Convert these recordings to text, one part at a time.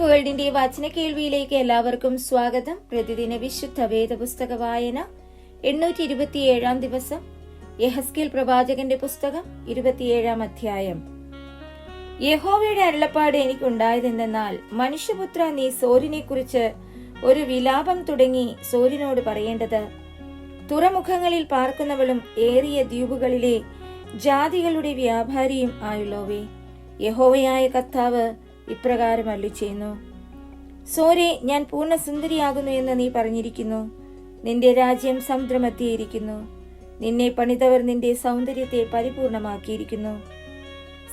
വേൾഡിന്റെ വചന കേൾവിയിലേക്ക് എല്ലാവർക്കും സ്വാഗതം. പ്രതിദിന വിശുദ്ധ വേദപുസ്തക വായന 827 ദിവസം. യെഹെസ്കേൽ പ്രവാചകന്റെ പുസ്തകം 27 അധ്യായം. യഹോവയുടെ അരുളപ്പാട് എനിക്കുണ്ടായതെന്നാൽ, മനുഷ്യപുത്ര, നീ സോരിനെ കുറിച്ച് ഒരു വിലാപം തുടങ്ങി സോരിനോട് പറയേണ്ടത്: തുറമുഖങ്ങളിൽ പാർക്കുന്നവളും ഏറിയ ദ്വീപുകളിലെ ജാതികളുടെ വ്യാപാരിയും ആയുള്ളവേ, യഹോവയായ കർത്താവ് ഇപ്രകാരം അരുളിച്ചെയ്യുന്നു: സോരേ, ഞാൻ പൂർണ്ണ സുന്ദരിയാകുന്നു എന്ന് നീ പറഞ്ഞിരിക്കുന്നു. നിന്റെ രാജ്യം സമുദ്രമധ്യേയിരിക്കുന്നു. നിന്നെ പണിതവർ നിന്റെ സൗന്ദര്യത്തെ പരിപൂർണമാക്കിയിരിക്കുന്നു.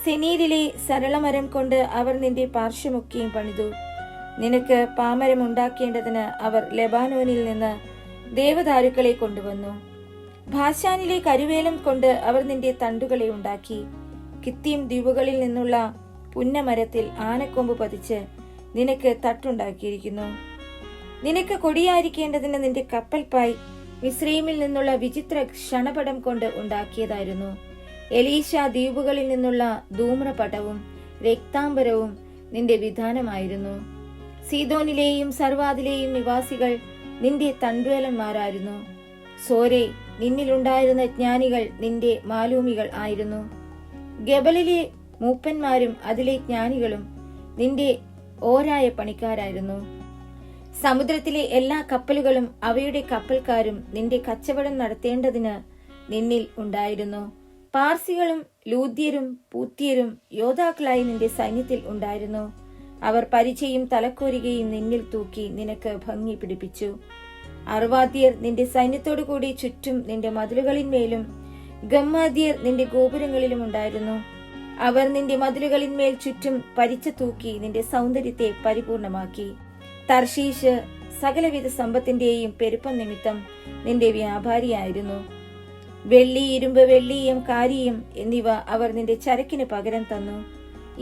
സെനീരിലെ സരളമരം കൊണ്ട് അവർ നിന്റെ പാർശ്വമൊക്കെയും പണിതു. നിനക്ക് പാമരം ഉണ്ടാക്കേണ്ടതിന് അവർ ലെബാനോനിൽ നിന്ന് ദേവദാരുക്കളെ കൊണ്ടുവന്നു. ഭാശാനിലെ കരുവേലം കൊണ്ട് അവർ നിന്റെ തണ്ടുകളെ ഉണ്ടാക്കി. കിത്തീം ദ്വീപുകളിൽ നിന്നുള്ള പുന്നമരത്തിൽ ആനക്കൊമ്പ് പതിച്ച് നിനക്ക് തട്ടുണ്ടാക്കിയിരിക്കുന്നു. നിനക്ക് കൊടിയായിരിക്കേണ്ടതിന് നിന്റെ കപ്പൽപ്പായ് മിസ്രയീമിൽ നിന്നുള്ള വിചിത്ര ക്ഷണപടം കൊണ്ട് ഉണ്ടാക്കിയതായിരുന്നു. എലീശ ദ്വീപുകളിൽ നിന്നുള്ള ധൂമ്രപടവും രക്താംബരവും നിന്റെ വിധാനമായിരുന്നു. സീദോനിലെയും സർവാദിലെയും നിവാസികൾ നിന്റെ തണ്ടുവേലന്മാരായിരുന്നു. സോരേ, നിന്നിലുണ്ടായിരുന്ന ജ്ഞാനികൾ നിന്റെ മാലൂമികൾ ആയിരുന്നു. ഗബലിലെ മൂപ്പന്മാരും അതിലെ ജ്ഞാനികളും നിന്റെ ഓരായ പണിക്കാരായിരുന്നു. സമുദ്രത്തിലെ എല്ലാ കപ്പലുകളും അവയുടെ കപ്പൽക്കാരും നിന്റെ കച്ചവടം നടത്തേണ്ടതിന് നിന്നിൽ ഉണ്ടായിരുന്നു. പാർസികളും ലൂദ്യരും പൂത്യരും യോദ്ധാക്കളായി നിന്റെ സൈന്യത്തിൽ ഉണ്ടായിരുന്നു. അവർ പരിചയും തലക്കോരികയും നിന്നിൽ തൂക്കി നിനക്ക് ഭംഗി പിടിപ്പിച്ചു. അർവാദ്യർ നിന്റെ സൈന്യത്തോടു കൂടി ചുറ്റും നിന്റെ മതിലുകളിന്മേലും ഗമ്മാദ്യർ നിന്റെ ഗോപുരങ്ങളിലും ഉണ്ടായിരുന്നു. അവർ നിന്റെ മതിലുകളിന്മേൽ ചുറ്റും പരിച്ച തൂക്കി നിന്റെ സൗന്ദര്യത്തെ പരിപൂർണമാക്കി. തർശീഷ് സകലവിധ സമ്പത്തിന്റെയും പെരുപ്പം നിമിത്തം നിന്റെ വ്യാപാരിയായിരുന്നു. വെള്ളി, ഇരുമ്പ്, വെള്ളീയം, കാരിയം എന്നിവ അവർ നിന്റെ ചരക്കിന് പകരം തന്നു.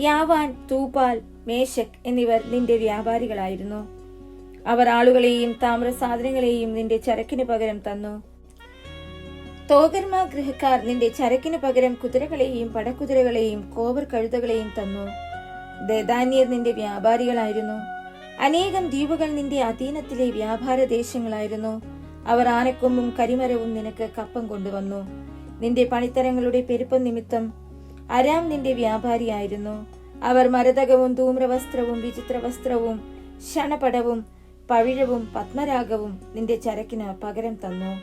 യാവാൻ, തൂപാൽ, മേശക് എന്നിവർ നിന്റെ വ്യാപാരികളായിരുന്നു. അവർ ആളുകളെയും താമ്രസാധനങ്ങളെയും നിന്റെ ചരക്കിന് പകരം തന്നു. തോഗർമാ ഗൃഹക്കാർ നിന്റെ ചരക്കിന് പകരം കുതിരകളെയും പടക്കുതിരകളെയും കോവർ കഴുതകളെയും തന്നു. ദദാന്യർ നിന്റെ വ്യാപാരികളായിരുന്നു. അനേകം ദ്വീപുകൾ നിന്റെ അധീനത്തിലെ വ്യാപാര ദേശങ്ങളായിരുന്നു. അവർ ആനക്കൊമ്പും കരിമരവും നിനക്ക് കപ്പം കൊണ്ടുവന്നു. നിന്റെ പണിത്തരങ്ങളുടെ പെരുപ്പം നിമിത്തം അരാം നിന്റെ വ്യാപാരിയായിരുന്നു. അവർ മരതകവും ധൂമ്രവസ്ത്രവും വിചിത്രവസ്ത്രവും ശണപടവും പവിഴവും പത്മരാഗവും നിന്റെ ചരക്കിന് പകരം തന്നു.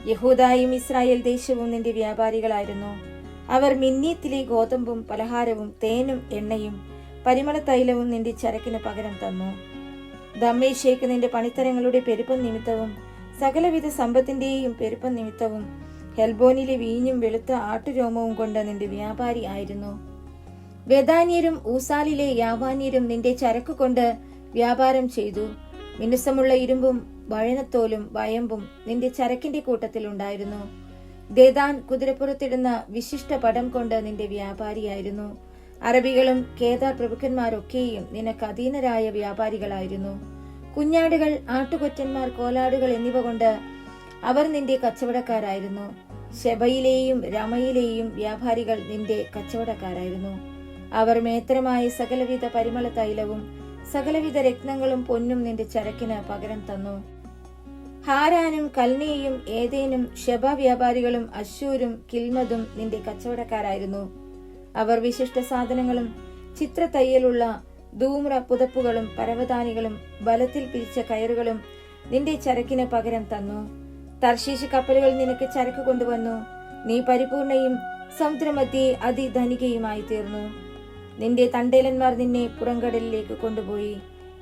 യഹൂദായും ഇസ്രായേൽ ദേശവും നിന്റെ വ്യാപാരികളായിരുന്നു. അവർ മിന്നീത്തിലെ ഗോതമ്പും പലഹാരവും തേനും എണ്ണയും പരിമള തൈലവും നിന്റെ ചരക്കിന് പകരം തന്നു. ദമ്മേശേക്ക് നിന്റെ പണിത്തരങ്ങളുടെ പെരുപ്പം നിമിത്തവും സകലവിധ സമ്പത്തിന്റെയും പെരുപ്പം നിമിത്തവും ഹെൽബോനിലെ വീഞ്ഞും വെളുത്ത ആട്ടുരോമവും കൊണ്ട് നിന്റെ വ്യാപാരി ആയിരുന്നു. വെദാന്യരും ഊസാലിലെ യാവാന്യരും നിന്റെ ചരക്ക് കൊണ്ട് വ്യാപാരം ചെയ്തു. മിനുസമുള്ള ഇരുമ്പും വഴനത്തോലും വയമ്പും നിന്റെ ചരക്കിന്റെ കൂട്ടത്തിൽ ഉണ്ടായിരുന്നു. ദേദാൻ കുതിരപ്പുറത്തിടുന്ന വിശിഷ്ട പടം കൊണ്ട് നിന്റെ വ്യാപാരിയായിരുന്നു. അറബികളും കേദാർ പ്രഭുക്കന്മാരൊക്കെയും നിനക്ക് അധീനരായ വ്യാപാരികളായിരുന്നു. കുഞ്ഞാടുകൾ, ആട്ടുകൊറ്റന്മാർ, കോലാടുകൾ എന്നിവ കൊണ്ട് അവർ നിന്റെ കച്ചവടക്കാരായിരുന്നു. ശെബയിലെയും രമയിലെയും വ്യാപാരികൾ നിന്റെ കച്ചവടക്കാരായിരുന്നു. അവർ മേത്രമായ സകലവിധ പരിമള തൈലവും സകലവിധ രത്നങ്ങളും പൊന്നും നിന്റെ ചരക്കിന് പകരം തന്നു. ഹാരാനും കൽനെയും ഏതേനും ശെബ വ്യാപാരികളും അശ്ശൂരും കിൽമതും നിന്റെ കച്ചവടക്കാരായിരുന്നു. അവർ വിശിഷ്ട സാധനങ്ങളും ചിത്രത്തയ്യലുള്ള ധൂമ്ര പുതപ്പുകളും പരവതാനികളും ബലത്തിൽ പിരിച്ച കയറുകളും നിന്റെ ചരക്കിന് പകരം തന്നു. തർശീശ് കപ്പലുകൾ നിനക്ക് ചരക്ക് കൊണ്ടുവന്നു. നീ പരിപൂർണയും സമുദ്രമധ്യേ അതിധനികയുമായി തീർന്നു. നിന്റെ തണ്ടേലന്മാർ നിന്നെ പുറംകടലിലേക്ക് കൊണ്ടുപോയി.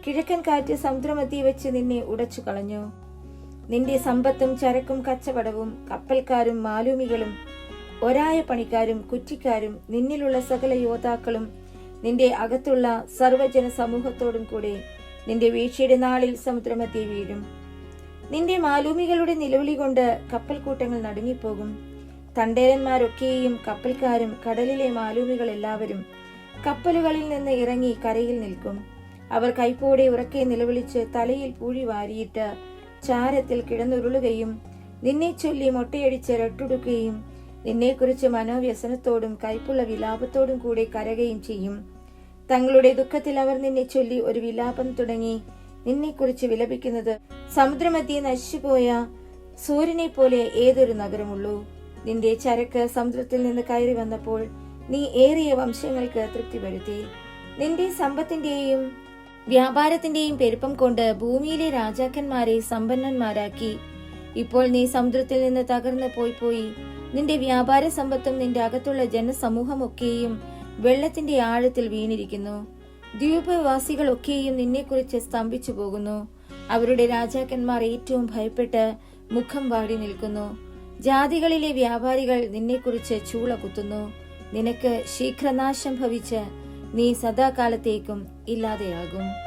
കിഴക്കൻ കാറ്റ് സമുദ്രമധ്യേ വെച്ച് നിന്നെ ഉടച്ചു കളഞ്ഞു. നിന്റെ സമ്പത്തും ചരക്കും കച്ചവടവും കപ്പൽക്കാരും മാലൂമികളും ഒരായ പണിക്കാരും കുറ്റിക്കാരും നിന്നിലുള്ള സകല യോദ്ധാക്കളും നിന്റെ അകത്തുള്ള സർവ്വജന സമൂഹത്തോടും കൂടെ നിന്റെ വീഴ്ചയുടെ നാളിൽ സമുദ്രമധ്യേ വീഴും. നിന്റെ മാലൂമികളുടെ നിലവിളി കൊണ്ട് കപ്പൽ കൂട്ടങ്ങൾ നടുങ്ങിപ്പോകും. തണ്ടേലന്മാരൊക്കെയും കപ്പൽക്കാരും കടലിലെ മാലൂമികൾ എല്ലാവരും കപ്പലുകളിൽ നിന്ന് ഇറങ്ങി കരയിൽ നിൽക്കും. അവർ കൈപ്പോടെ ഉറക്കെ നിലവിളിച്ച് തലയിൽ പൂഴി വാരിയിട്ട് ചാരത്തിൽ കിടന്നുരുളുകയും നിന്നെ ചൊല്ലി മൊട്ടയടിച്ച് രട്ടുടുക്കുകയും നിന്നെക്കുറിച്ച് മനോവ്യസനത്തോടും കൈപ്പുള്ള വിലാപത്തോടും കൂടെ കരയുകയും ചെയ്യും. തങ്ങളുടെ ദുഃഖത്തിൽ അവർ നിന്നെ ചൊല്ലി ഒരു വിലാപം തുടങ്ങി. നിന്നെക്കുറിച്ച് വിലപിക്കുന്നത് സമുദ്രമധ്യേ നശിച്ചുപോയ സൂര്യനെ പോലെ ഏതൊരു നഗരമുള്ളൂ. നിന്റെ ചരക്ക് സമുദ്രത്തിൽ നിന്ന് കയറി വന്നപ്പോൾ നീ ഏറിയ വംശങ്ങൾക്ക് തൃപ്തി വരുത്തി. നിന്റെ സമ്പത്തിന്റെയും വ്യാപാരത്തിന്റെയും പെരുപ്പം കൊണ്ട് ഭൂമിയിലെ രാജാക്കന്മാരെ സമ്പന്നന്മാരാക്കി. ഇപ്പോൾ നീ സമുദ്രത്തിൽ നിന്ന് തകർന്നു പോയി. നിന്റെ വ്യാപാര സമ്പത്തും നിന്റെ അകത്തുള്ള ജനസമൂഹമൊക്കെയും വെള്ളത്തിന്റെ ആഴത്തിൽ വീണിരിക്കുന്നു. ദ്വീപവാസികളൊക്കെയും നിന്നെക്കുറിച്ച് സ്തംഭിച്ചു പോകുന്നു. അവരുടെ രാജാക്കന്മാർ ഏറ്റവും ഭയപ്പെട്ട് മുഖം വാടി നിൽക്കുന്നു. ജാതികളിലെ വ്യാപാരികൾ നിന്നെക്കുറിച്ച് ചൂള കുത്തുന്നു. നിനക്ക് ശീഘ്രനാശം ഭവിച്ച് നീ സദാകാലത്തേക്കും ഇല്ലാതെയാകും.